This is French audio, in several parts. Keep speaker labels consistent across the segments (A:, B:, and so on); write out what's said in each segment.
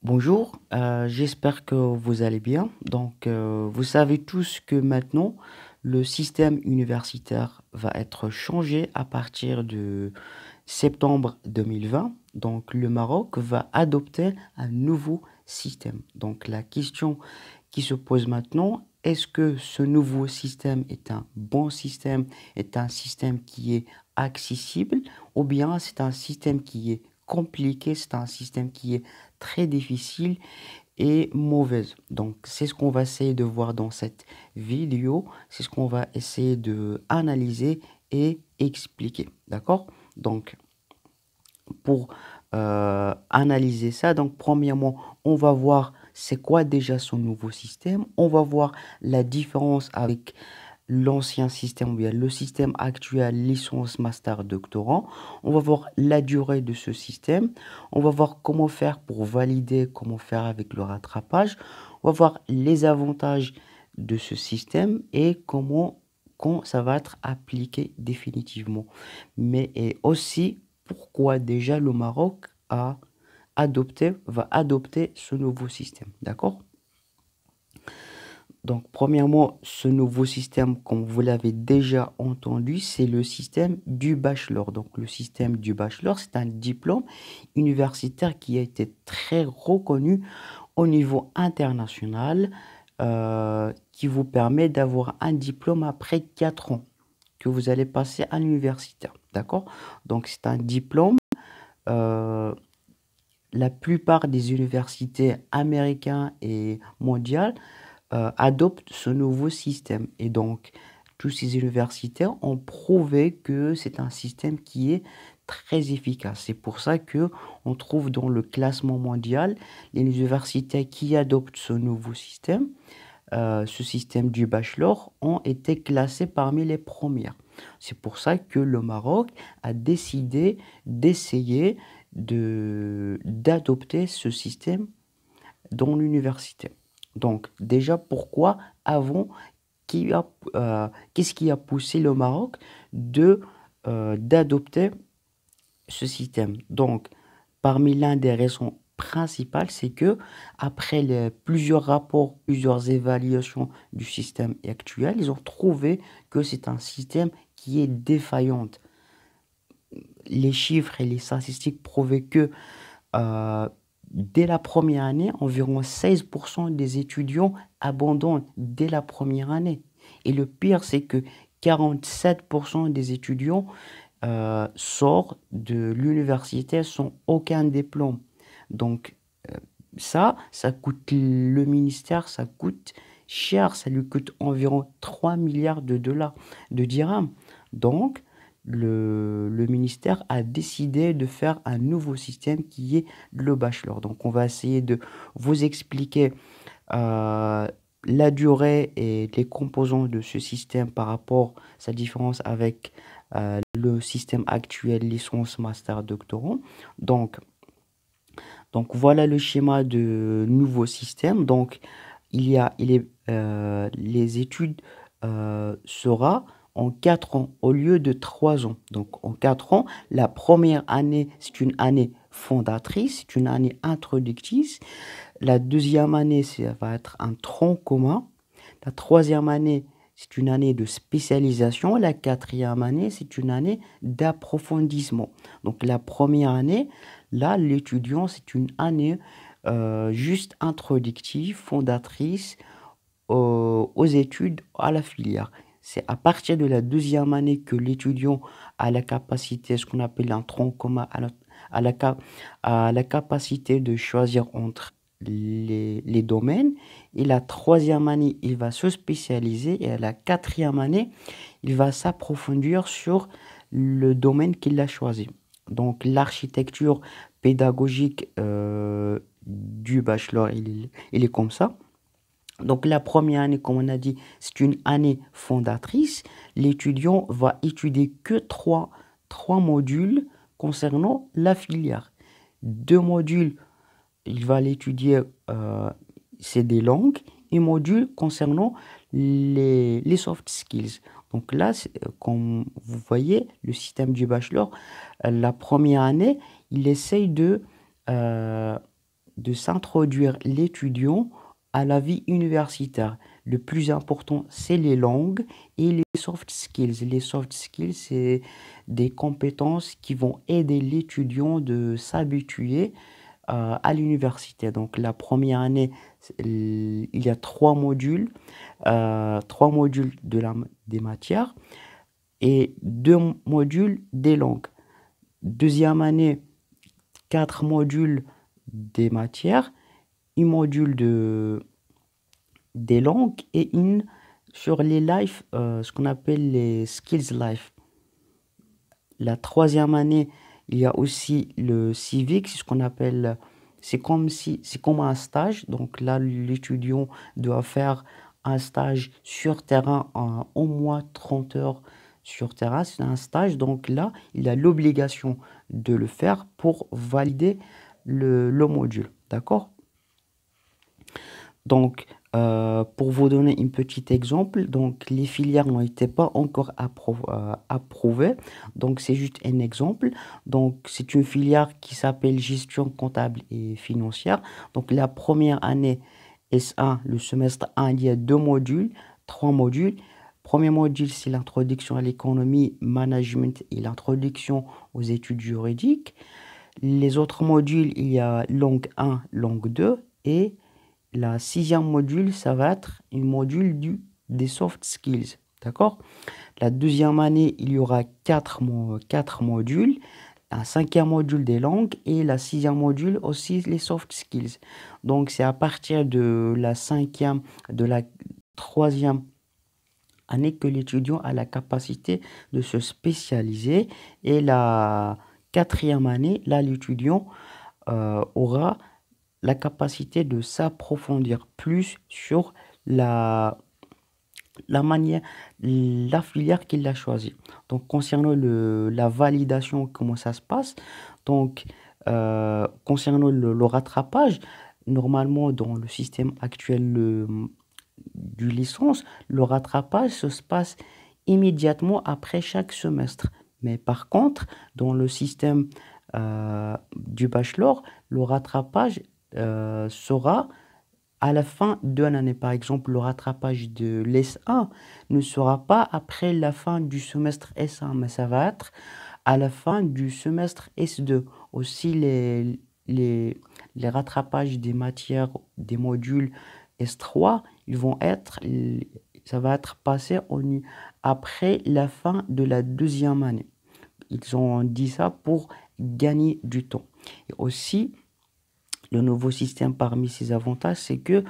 A: Bonjour, j'espère que vous allez bien. Vous savez tous que maintenant, le système universitaire va être changé à partir de septembre 2020. Donc, le Maroc va adopter un nouveau système. Donc, la question qui se pose maintenant, est-ce que ce nouveau système est un bon système, est un système qui est accessible, ou bien c'est un système qui est compliqué, c'est un système qui est très difficile et mauvaise. Donc, c'est ce qu'on va essayer de voir dans cette vidéo. C'est ce qu'on va essayer de analyser et expliquer. D'accord? Donc, pour analyser ça, donc, premièrement, on va voir c'est quoi déjà son nouveau système. On va voir la différence avec l'ancien système ou bien le système actuel, licence, master, doctorant. On va voir la durée de ce système. On va voir comment faire pour valider, comment faire avec le rattrapage. On va voir les avantages de ce système et comment quand ça va être appliqué définitivement. Mais et aussi pourquoi déjà le Maroc va adopter ce nouveau système. D'accord? Donc, premièrement, ce nouveau système, comme vous l'avez déjà entendu, c'est le système du bachelor. Donc, le système du bachelor, c'est un diplôme universitaire qui a été très reconnu au niveau international, qui vous permet d'avoir un diplôme après 4 ans que vous allez passer à l'université. D'accord? Donc, c'est un diplôme. euh, la plupart des universités américaines et mondiales adoptent ce nouveau système. Et donc, tous ces universitaires ont prouvé que c'est un système qui est très efficace. C'est pour ça que on trouve dans le classement mondial les universités qui adoptent ce système du bachelor, ont été classées parmi les premières. C'est pour ça que le Maroc a décidé d'essayer d'adopter ce système dans l'université. Donc, déjà, pourquoi avant, qu'est-ce qui a poussé le Maroc d'adopter ce système? Donc, parmi l'un des raisons principales, c'est que après plusieurs rapports, plusieurs évaluations du système actuel, ils ont trouvé que c'est un système qui est défaillant. Les chiffres et les statistiques prouvaient que euh, dès la première année, environ 16% des étudiants abandonnent dès la première année. Et le pire, c'est que 47% des étudiants sortent de l'université sans aucun diplôme. Donc ça coûte le ministère, ça coûte cher, ça lui coûte environ 3 milliards de dollars, de dirhams. Donc, le ministère a décidé de faire un nouveau système qui est le bachelor. Donc, on va essayer de vous expliquer euh, la durée et les composants de ce système par rapport à sa différence avec le système actuel licence, master, doctorant. Donc, donc voilà le schéma de nouveau système. Donc les études sera en 4 ans au lieu de 3 ans. Donc en 4 ans, la première année, c'est une année fondatrice, c'est une année introductrice. La deuxième année, ça va être un tronc commun. La troisième année, c'est une année de spécialisation. La quatrième année, c'est une année d'approfondissement. Donc la première année, là, l'étudiant, c'est une année juste introductive, fondatrice aux études, à la filière. C'est à partir de la deuxième année que l'étudiant a la capacité, ce qu'on appelle un tronc commun, a la, ca- a la capacité de choisir entre les domaines. Et la troisième année, il va se spécialiser. Et à la quatrième année, il va s'approfondir sur le domaine qu'il a choisi. Donc l'architecture pédagogique du bachelor, il est comme ça. Donc la première année, comme on a dit, c'est une année fondatrice. L'étudiant va étudier que trois modules concernant la filière. Deux modules, il va l'étudier, c'est des langues, et module concernant les soft skills. Donc là, comme vous voyez, le système du bachelor, la première année, il essaye euh, de s'introduire l'étudiant à la vie universitaire. Le plus important, c'est les langues et les soft skills. Les soft skills, c'est des compétences qui vont aider l'étudiant de s'habituer à l'université. Donc, la première année, il y a trois modules des matières et deux modules des langues. Deuxième année, quatre modules des matières, un module des langues et une sur les life, ce qu'on appelle les skills life. La troisième année, il y a aussi le civique, c'est ce qu'on appelle, c'est comme un stage. Donc là, l'étudiant doit faire un stage sur terrain en au moins 30 heures sur terrain. C'est un stage. Donc là, il a l'obligation de le faire pour valider le module. D'accord? Donc, pour vous donner un petit exemple, donc les filières n'ont été pas encore approuvées. Donc, c'est juste un exemple. Donc, c'est une filière qui s'appelle gestion comptable et financière. Donc, la première année S1, le semestre 1, il y a deux modules, trois modules. Premier module, c'est l'introduction à l'économie, management et l'introduction aux études juridiques. Les autres modules, il y a langue 1, langue 2 et la sixième module, ça va être un module des soft skills. D'accord? La deuxième année, il y aura quatre modules. Un cinquième module des langues et la sixième module aussi les soft skills. Donc, c'est à partir de de la troisième année que l'étudiant a la capacité de se spécialiser. Et la quatrième année, là, l'étudiant aura la capacité de s'approfondir plus sur la, la manière, la filière qu'il a choisie. Donc, concernant la validation, comment ça se passe? Donc, concernant le rattrapage, normalement, dans le système actuel du licence, le rattrapage se passe immédiatement après chaque semestre. Mais par contre, dans le système du bachelor, le rattrapage sera à la fin d'une année. Par exemple, le rattrapage de l'S1 ne sera pas après la fin du semestre S1, mais ça va être à la fin du semestre S2. Aussi, les, les rattrapages des matières, des modules S3, ça va être passé après la fin de la deuxième année. Ils ont dit ça pour gagner du temps. Et aussi, le nouveau système, parmi ses avantages, c'est que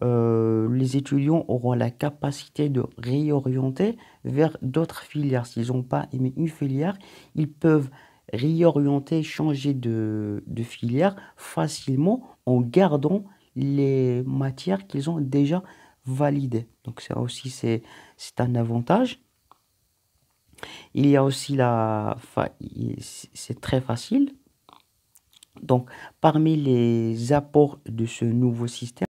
A: les étudiants auront la capacité de réorienter vers d'autres filières. S'ils n'ont pas aimé une filière, ils peuvent réorienter, changer de filière facilement en gardant les matières qu'ils ont déjà validées. Donc ça aussi, c'est un avantage. Il y a aussi c'est très facile. Donc, parmi les apports de ce nouveau système,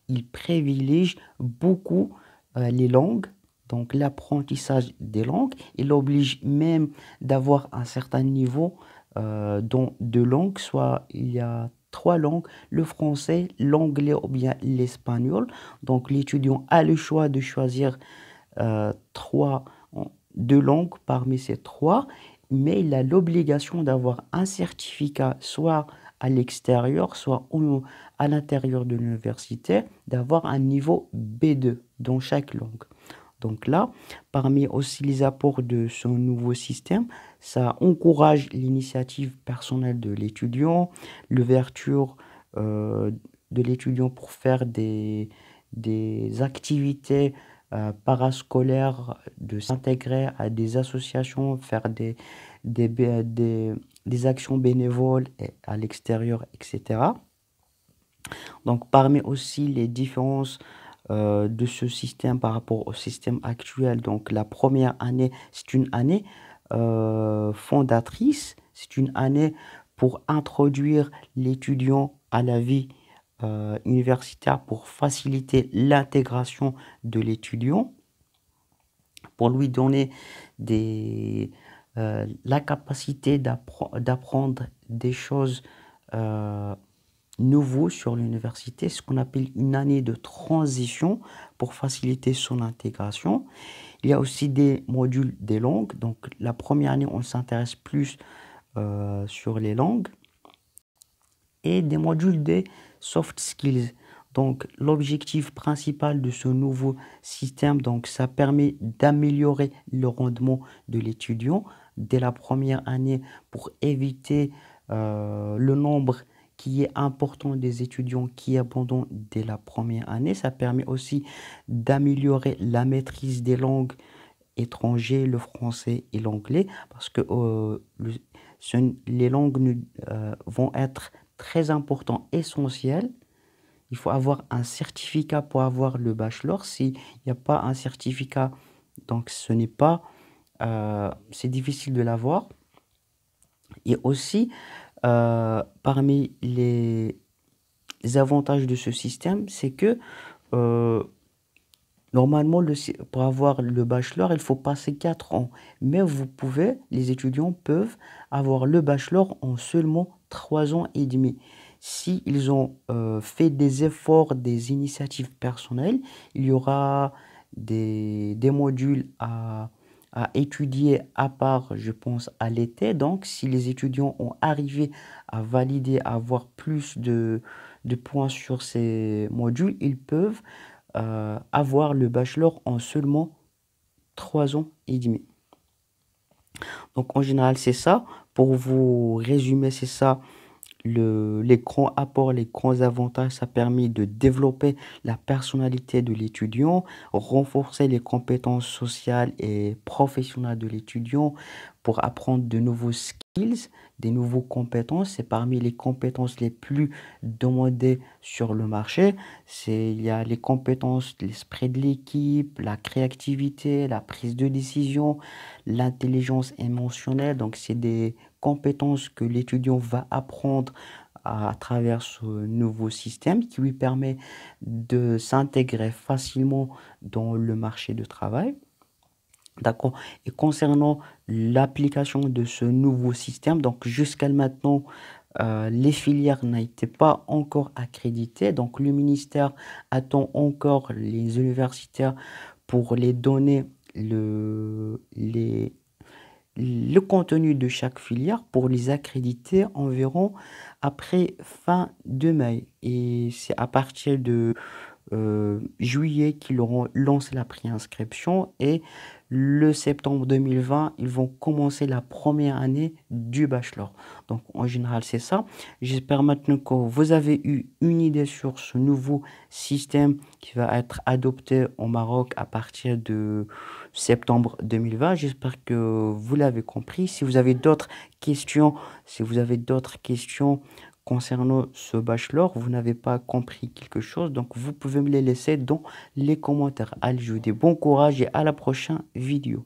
A: il privilégie beaucoup les langues, donc l'apprentissage des langues. Il oblige même d'avoir un certain niveau de langues, soit il y a trois langues, le français, l'anglais ou bien l'espagnol. Donc, l'étudiant a le choix de choisir euh, trois, deux langues parmi ces trois, mais il a l'obligation d'avoir un certificat, soit à l'extérieur, soit à l'intérieur de l'université, d'avoir un niveau B2 dans chaque langue. Donc là, parmi aussi les apports de ce nouveau système, ça encourage l'initiative personnelle de l'étudiant, l'ouverture euh, de l'étudiant pour faire des activités parascolaires, de s'intégrer à des associations, faire des, bé- des actions bénévoles à l'extérieur, etc. Donc, parmi aussi les différences de ce système par rapport au système actuel, donc la première année, c'est une année fondatrice, c'est une année pour introduire l'étudiant à la vie universitaire, pour faciliter l'intégration de l'étudiant, pour lui donner la capacité d'apprendre des choses nouveau sur l'université, ce qu'on appelle une année de transition pour faciliter son intégration. Il y a aussi des modules des langues. Donc, la première année, on s'intéresse plus sur les langues et des modules des soft skills. Donc, l'objectif principal de ce nouveau système, donc, ça permet d'améliorer le rendement de l'étudiant dès la première année pour éviter le nombre qui est important des étudiants qui abandonnent dès la première année. Ça permet aussi d'améliorer la maîtrise des langues étrangères, le français et l'anglais, parce que les langues vont être très importantes, essentielles. Il faut avoir un certificat pour avoir le bachelor. S'il n'y a pas un certificat, donc ce n'est pas, c'est difficile de l'avoir. Et aussi, parmi les avantages de ce système, c'est que euh, normalement, pour avoir le bachelor, il faut passer 4 ans. Mais les étudiants peuvent avoir le bachelor en seulement 3 ans et demi. S'ils ont fait des efforts, des initiatives personnelles, il y aura des modules à étudier à part, je pense, à l'été. Donc, si les étudiants ont arrivé à valider, à avoir plus de points sur ces modules, ils peuvent avoir le bachelor en seulement 3 ans et demi. Donc en général, c'est ça. Pour vous résumer, c'est ça. Les grands apports, les grands avantages, ça permet de développer la personnalité de l'étudiant, renforcer les compétences sociales et professionnelles de l'étudiant pour apprendre de nouveaux skills, des nouveaux compétences. C'est parmi les compétences les plus demandées sur le marché. Il y a les compétences, l'esprit de l'équipe, la créativité, la prise de décision, l'intelligence émotionnelle. Donc, c'est des compétences que l'étudiant va apprendre à travers ce nouveau système qui lui permet de s'intégrer facilement dans le marché du travail. D'accord. Et concernant l'application de ce nouveau système, donc jusqu'à maintenant, les filières n'étaient pas encore accréditées. Donc le ministère attend encore les universitaires pour les donner le contenu de chaque filière pour les accréditer environ après fin de mai. Et c'est à partir de juillet qu'ils auront lancé la préinscription et le septembre 2020, ils vont commencer la première année du bachelor. Donc en général, c'est ça. J'espère maintenant que vous avez eu une idée sur ce nouveau système qui va être adopté au Maroc à partir de septembre 2020. J'espère que vous l'avez compris. Si vous avez d'autres questions, si vous avez d'autres questions concernant ce bachelor, vous n'avez pas compris quelque chose, donc vous pouvez me les laisser dans les commentaires. Allez, je vous dis bon courage et à la prochaine vidéo.